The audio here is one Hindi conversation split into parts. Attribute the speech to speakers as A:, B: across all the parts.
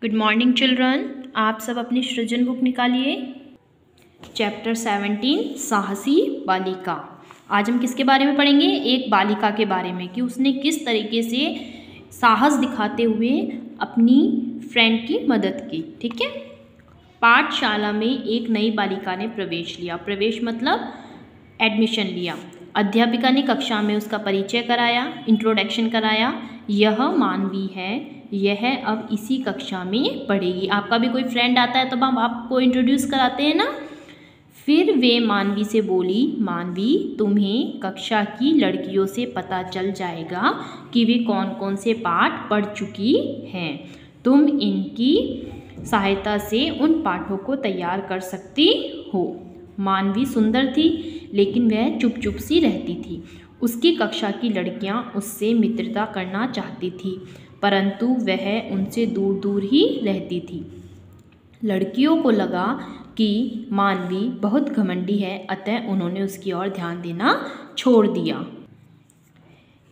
A: Good morning children. आप सब अपनी सृजन बुक निकालिए। चैप्टर 17 साहसी बालिका। आज हम किसके बारे में पढ़ेंगे? एक बालिका के बारे में कि उसने किस तरीके से साहस दिखाते हुए अपनी फ्रेंड की मदद की। ठीक है। पाठशाला में एक नई बालिका ने प्रवेश लिया। प्रवेश मतलब एडमिशन लिया। अध्यापिका ने कक्षा में उसका परिचय कराया, इंट्रोडक्शन कराया। यह मानवी है, यह अब इसी कक्षा में पढ़ेगी। आपका भी कोई फ्रेंड आता है तब हम आपको इंट्रोड्यूस कराते हैं ना। फिर वे मानवी से बोली, मानवी, तुम्हें कक्षा की लड़कियों से पता चल जाएगा कि वे कौन कौन से पाठ पढ़ चुकी हैं। तुम इनकी सहायता से उन पाठों को तैयार कर सकती हो। मानवी सुंदर थी, लेकिन वह चुप चुप सी रहती थी। उसकी कक्षा की लड़कियां उससे मित्रता करना चाहती थी, परंतु वह उनसे दूर दूर ही रहती थी। लड़कियों को लगा कि मानवी बहुत घमंडी है, अतः उन्होंने उसकी ओर ध्यान देना छोड़ दिया।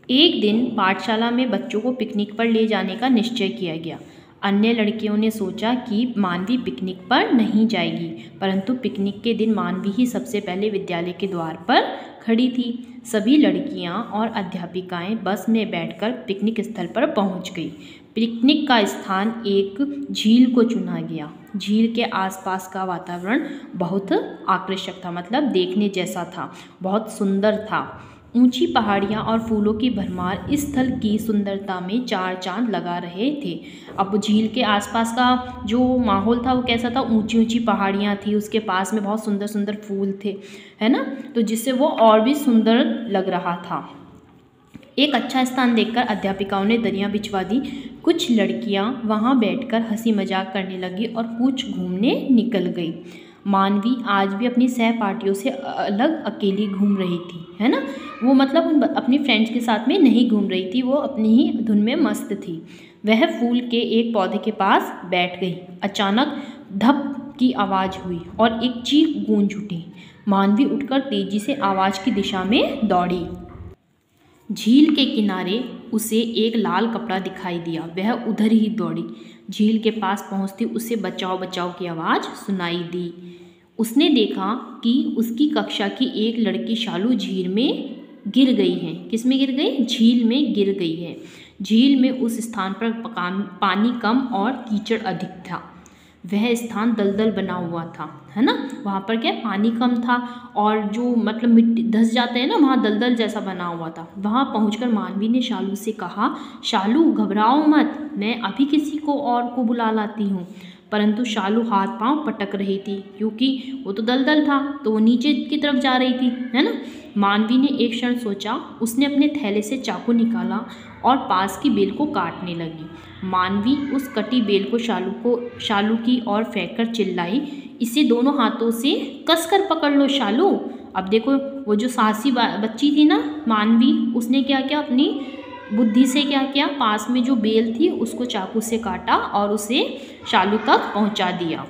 A: एक दिन पाठशाला में बच्चों को पिकनिक पर ले जाने का निश्चय किया गया। अन्य लड़कियों ने सोचा कि मानवी पिकनिक पर नहीं जाएगी, परंतु पिकनिक के दिन मानवी ही सबसे पहले विद्यालय के द्वार पर खड़ी थी। सभी लड़कियां और अध्यापिकाएं बस में बैठकर पिकनिक स्थल पर पहुंच गई। पिकनिक का स्थान एक झील को चुना गया। झील के आसपास का वातावरण बहुत आकर्षक था, मतलब देखने जैसा था, बहुत सुंदर था। ऊंची पहाड़ियां और फूलों की भरमार इस स्थल की सुंदरता में चार चांद लगा रहे थे। अब झील के आसपास का जो माहौल था वो कैसा था? ऊंची ऊंची पहाड़ियां थी, उसके पास में बहुत सुंदर सुंदर फूल थे, है ना, तो जिससे वो और भी सुंदर लग रहा था। एक अच्छा स्थान देखकर अध्यापिकाओं ने दरियां बिछवा दी। कुछ लड़कियां वहां बैठकर हंसी मजाक करने लगी और कुछ घूमने निकल गई। मानवी आज भी अपनी सहपाठियों से अलग अकेली घूम रही थी, है ना। वो मतलब अपनी फ्रेंड्स के साथ में नहीं घूम रही थी, वो अपनी ही धुन में मस्त थी। वह फूल के एक पौधे के पास बैठ गई। अचानक धप की आवाज़ हुई और एक चीख गूंज उठी। मानवी उठकर तेजी से आवाज़ की दिशा में दौड़ी। झील के किनारे उसे एक लाल कपड़ा दिखाई दिया। वह उधर ही दौड़ी। झील के पास पहुंचती उसे बचाओ बचाओ की आवाज़ सुनाई दी। उसने देखा कि उसकी कक्षा की एक लड़की शालू झील में गिर गई है। किस में गिर गई? झील में गिर गई है। झील में उस स्थान पर पानी कम और कीचड़ अधिक था। वह स्थान दलदल बना हुआ था, है ना। वहाँ पर क्या पानी कम था और जो मतलब मिट्टी धंस जाते हैं ना, वहाँ दलदल जैसा बना हुआ था। वहाँ पहुंचकर मानवी ने शालू से कहा, शालू घबराओ मत, मैं अभी किसी को और को बुला लाती हूँ। परंतु शालू हाथ पांव पटक रही थी, क्योंकि वो तो दलदल था, तो वो नीचे की तरफ जा रही थी, है ना। मानवी ने एक क्षण सोचा। उसने अपने थैले से चाकू निकाला और पास की बेल को काटने लगी। मानवी उस कटी बेल को शालू की ओर फेंककर चिल्लाई, इसे दोनों हाथों से कसकर पकड़ लो शालू। अब देखो वो जो साहसी बच्ची थी ना मानवी, उसने क्या किया, अपनी बुद्धि से क्या किया, पास में जो बेल थी उसको चाकू से काटा और उसे शालू तक पहुंचा दिया।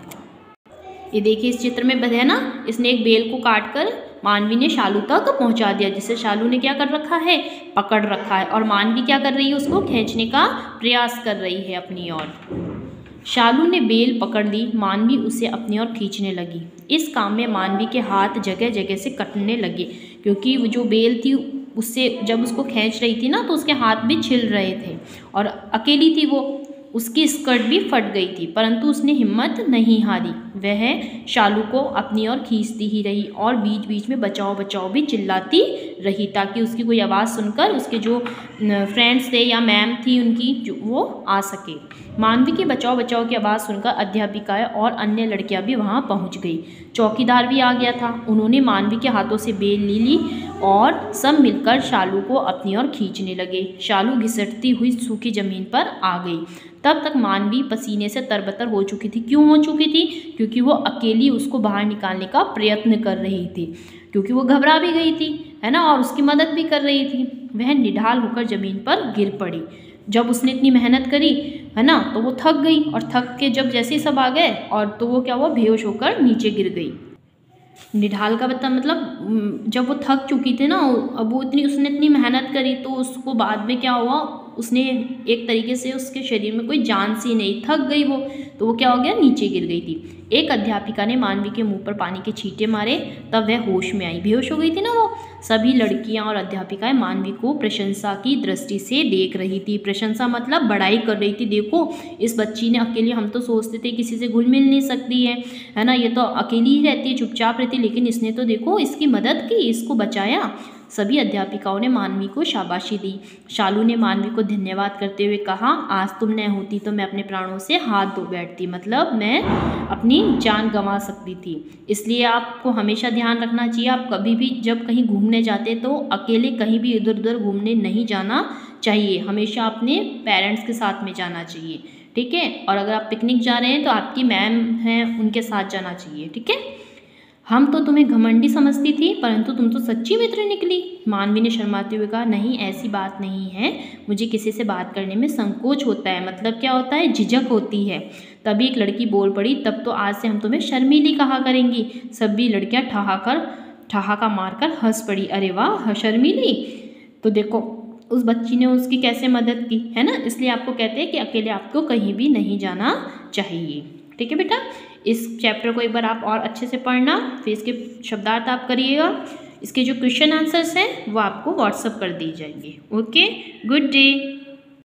A: ये देखिए इस चित्र में है ना, इसने एक बेल को काटकर मानवी ने शालू तक पहुंचा दिया, जिसे शालू ने क्या कर रखा है, पकड़ रखा है, और मानवी क्या कर रही है, उसको खींचने का प्रयास कर रही है अपनी ओर। शालू ने बेल पकड़ ली। मानवी उसे अपनी ओर खींचने लगी। इस काम में मानवी के हाथ जगह जगह से कटने लगे, क्योंकि वो जो बेल थी उससे जब उसको खींच रही थी ना तो उसके हाथ भी छिल रहे थे, और अकेली थी वो, उसकी स्कर्ट भी फट गई थी, परंतु उसने हिम्मत नहीं हारी। वह शालू को अपनी ओर खींचती ही रही और बीच बीच में बचाओ बचाओ भी चिल्लाती रही, ताकि उसकी कोई आवाज़ सुनकर उसके जो फ्रेंड्स थे या मैम थी उनकी वो आ सके। मानवी की बचाओ बचाओ की आवाज़ सुनकर अध्यापिकाएं और अन्य लड़कियां भी वहां पहुंच गई। चौकीदार भी आ गया था। उन्होंने मानवी के हाथों से बेल ले ली और सब मिलकर शालू को अपनी ओर खींचने लगे। शालू घिसटती हुई सूखी जमीन पर आ गई। तब तक मानवी पसीने से तरबतर हो चुकी थी। क्यों हो चुकी थी? क्योंकि वो अकेली उसको बाहर निकालने का प्रयत्न कर रही थी, क्योंकि वो घबरा भी गई थी, है ना, और उसकी मदद भी कर रही थी। वह निढाल होकर जमीन पर गिर पड़ी। जब उसने इतनी मेहनत करी, है ना, तो वो थक गई, और थक के जब जैसे ही सब आ गए और तो वो क्या हुआ, बेहोश होकर नीचे गिर गई। निढाल का मतलब जब वो थक चुकी थी ना, अब वो उसने इतनी मेहनत करी तो उसको बाद में क्या हुआ, उसने एक तरीके से उसके शरीर में कोई जान सी नहीं, थक गई वो, तो वो क्या हो गया, नीचे गिर गई थी। एक अध्यापिका ने मानवी के मुंह पर पानी के छींटे मारे, तब वह होश में आई। बेहोश हो गई थी ना वो। सभी लड़कियां और अध्यापिकाएं मानवी को प्रशंसा की दृष्टि से देख रही थी। प्रशंसा मतलब बड़ाई कर रही थी, देखो इस बच्ची ने अकेले, हम तो सोचते थे किसी से घुल मिल नहीं सकती है ना, ये तो अकेली ही रहती है, चुपचाप रहती है, लेकिन इसने तो देखो इसकी मदद की, इसको बचाया। सभी अध्यापिकाओं ने मानवी को शाबाशी दी। शालू ने मानवी को धन्यवाद करते हुए कहा, आज तुम न होती तो मैं अपने प्राणों से हाथ धो बैठती, मतलब मैं अपनी जान गंवा सकती थी। इसलिए आपको हमेशा ध्यान रखना चाहिए, आप कभी भी जब कहीं घूमने जाते तो अकेले कहीं भी इधर उधर घूमने नहीं जाना चाहिए, हमेशा अपने पेरेंट्स के साथ में जाना चाहिए, ठीक है। और अगर आप पिकनिक जा रहे हैं तो आपकी मैम हैं, उनके साथ जाना चाहिए, ठीक है। हम तो तुम्हें घमंडी समझती थी, परंतु तुम तो सच्ची मित्र निकली। मानवी ने शर्माते हुए कहा, नहीं ऐसी बात नहीं है, मुझे किसी से बात करने में संकोच होता है, मतलब क्या होता है, झिझक होती है। तभी एक लड़की बोल पड़ी, तब तो आज से हम तुम्हें शर्मीली कहा करेंगी। सभी लड़कियां ठहाका मारकर हंस पड़ी। अरे वाह, शर्मीली, तो देखो उस बच्ची ने उसकी कैसे मदद की, है ना। इसलिए आपको कहते हैं कि अकेले आपको कहीं भी नहीं जाना चाहिए, ठीक है बेटा। इस चैप्टर को एक बार आप और अच्छे से पढ़ना, फिर इसके शब्दार्थ आप करिएगा। इसके जो क्वेश्चन आंसर्स हैं वो आपको व्हाट्सअप कर दिए जाएंगे। Okay, good day.